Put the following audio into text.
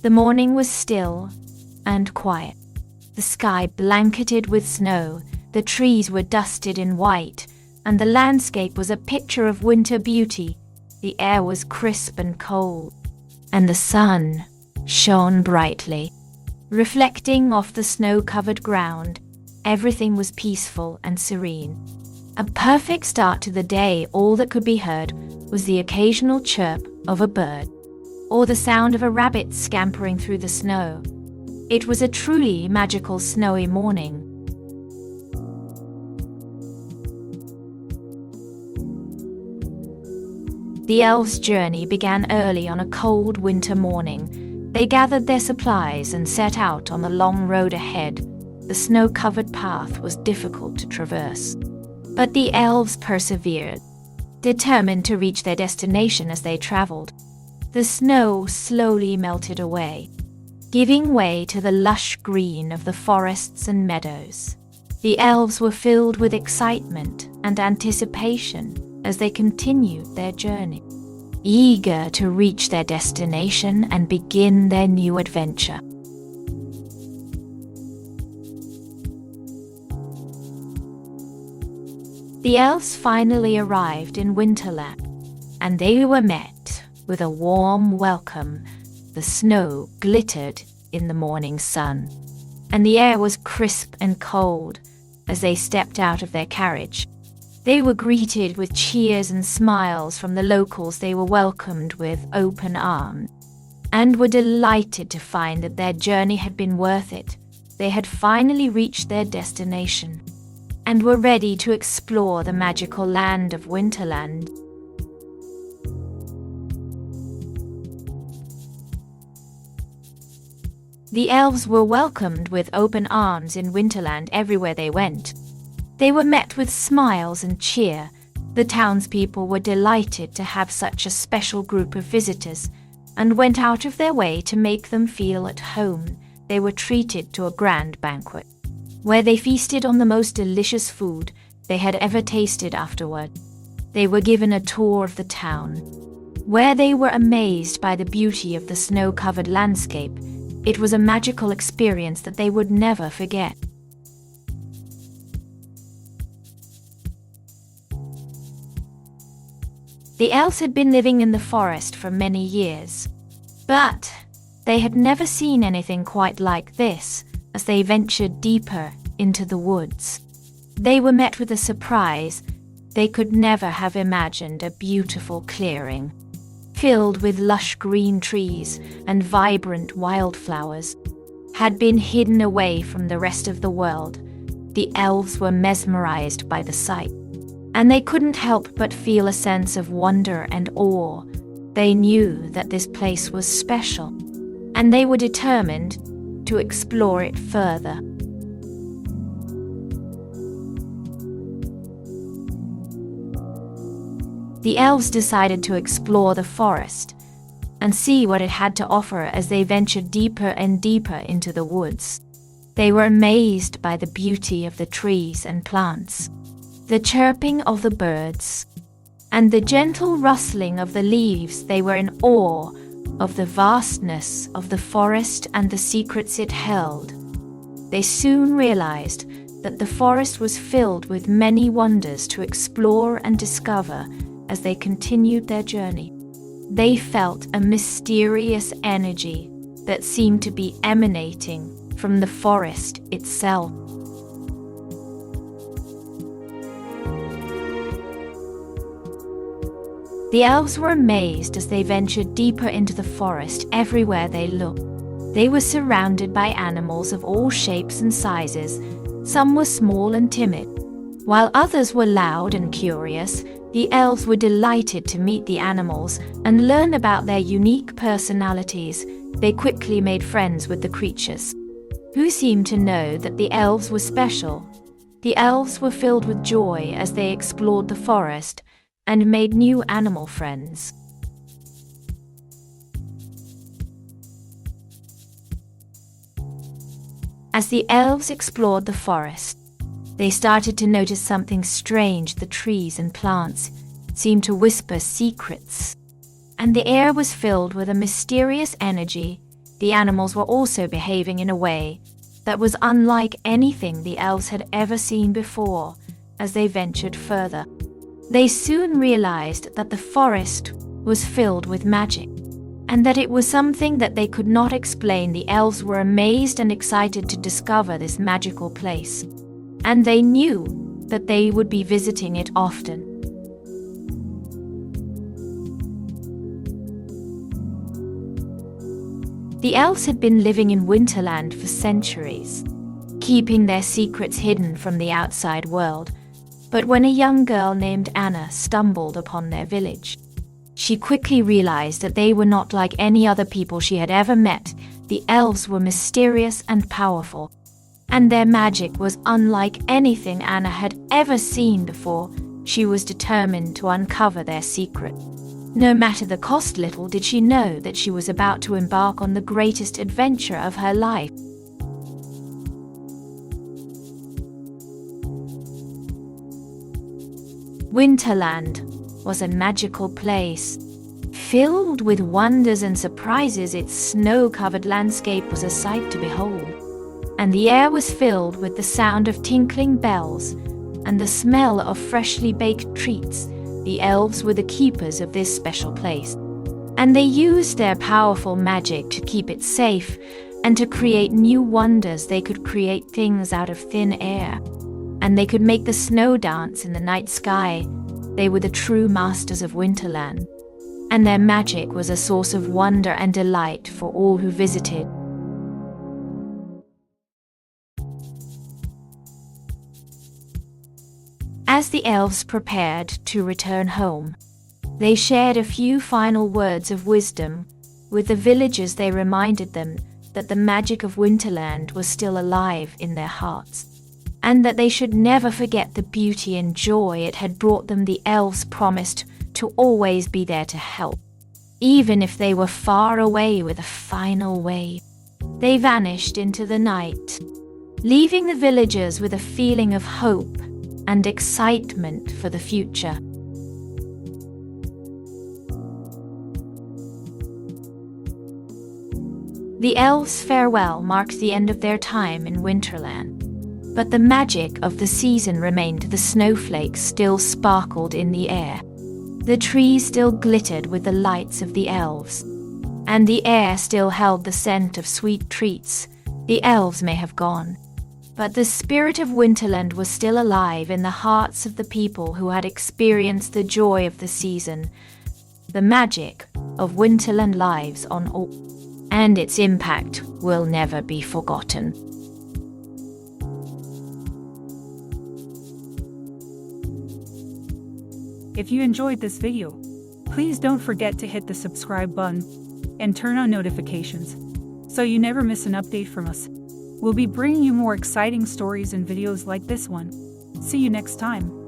The morning was still and quiet. The sky blanketed with snow, the trees were dusted in white, and the landscape was a picture of winter beauty. The air was crisp and cold, and the sun shone brightly, reflecting off the snow-covered ground. Everything was peaceful and serene. A perfect start to the day. All that could be heard was the occasional chirp of a bird, or the sound of a rabbit scampering through the snow. It was a truly magical snowy morning. The elves' journey began early on a cold winter morning. They gathered their supplies and set out on the long road ahead. The snow-covered path was difficult to traverse, but the elves persevered, determined to reach their destination. As they traveled, the snow slowly melted away, giving way to the lush green of the forests and meadows. The elves were filled with excitement and anticipation as they continued their journey, eager to reach their destination and begin their new adventure. The elves finally arrived in Winterland, and they were met with a warm welcome. The snow glittered in the morning sun, and the air was crisp and cold. As they stepped out of their carriage, they were greeted with cheers and smiles from the locals. They were welcomed with open arms and were delighted to find that their journey had been worth it. They had finally reached their destination and were ready to explore the magical land of Winterland. The elves were welcomed with open arms in Winterland everywhere they went. They were met with smiles and cheer. The townspeople were delighted to have such a special group of visitors and went out of their way to make them feel at home. They were treated to a grand banquet, where they feasted on the most delicious food they had ever tasted. Afterward, they were given a tour of the town, where they were amazed by the beauty of the snow-covered landscape. It was a magical experience that they would never forget. The elves had been living in the forest for many years, but they had never seen anything quite like this. As they ventured deeper into the woods, they were met with a surprise. They could never have imagined a beautiful clearing, filled with lush green trees and vibrant wildflowers, had been hidden away from the rest of the world. The elves were mesmerized by the sight, and they couldn't help but feel a sense of wonder and awe. They knew that this place was special, and they were determined to explore it further. The elves decided to explore the forest and see what it had to offer. As they ventured deeper and deeper into the woods, they were amazed by the beauty of the trees and plants, the chirping of the birds, and the gentle rustling of the leaves. They were in awe of the vastness of the forest and the secrets it held. They soon realized that the forest was filled with many wonders to explore and discover. As they continued their journey, they felt a mysterious energy that seemed to be emanating from the forest itself. The elves were amazed as they ventured deeper into the forest. Everywhere they looked, they were surrounded by animals of all shapes and sizes. Some were small and timid, while others were loud and curious. The elves were delighted to meet the animals and learn about their unique personalities. They quickly made friends with the creatures, who seemed to know that the elves were special. The elves were filled with joy as they explored the forest and made new animal friends. As the elves explored the forest, they started to notice something strange. The trees and plants seemed to whisper secrets, and the air was filled with a mysterious energy. the animals were also behaving in a way that was unlike anything the elves had ever seen before. As they ventured further, they soon realized that the forest was filled with magic, and that it was something that they could not explain. The elves were amazed and excited to discover this magical place, and they knew that they would be visiting it often. The elves had been living in Winterland for centuries, keeping their secrets hidden from the outside world. But when a young girl named Anna stumbled upon their village, she quickly realized that they were not like any other people she had ever met. The elves were mysterious and powerful, and their magic was unlike anything Anna had ever seen before. She was determined to uncover their secret. No matter the cost, little did she know that she was about to embark on the greatest adventure of her life. Winterland was a magical place, filled with wonders and surprises. Its snow-covered landscape was a sight to behold, and the air was filled with the sound of tinkling bells and the smell of freshly baked treats. The elves were the keepers of this special place, and they used their powerful magic to keep it safe and to create new wonders. They could create things out of thin air, and they could make the snow dance in the night sky. They were the true masters of Winterland, and their magic was a source of wonder and delight for all who visited. As the elves prepared to return home, they shared a few final words of wisdom with the villagers. They reminded them that the magic of Winterland was still alive in their hearts, and that they should never forget the beauty and joy it had brought them. The elves promised to always be there to help, even if they were far away. With a final wave, they vanished into the night, leaving the villagers with a feeling of hope and excitement for the future. The elves' farewell marked the end of their time in Winterland, but the magic of the season remained. The snowflakes still sparkled in the air, the trees still glittered with the lights of the elves, and the air still held the scent of sweet treats. The elves may have gone, but the spirit of Winterland was still alive in the hearts of the people who had experienced the joy of the season. The magic of Winterland lives on all, and its impact will never be forgotten. If you enjoyed this video, please don't forget to hit the subscribe button and turn on notifications so you never miss an update from us. We'll be bringing you more exciting stories and videos like this one. See you next time.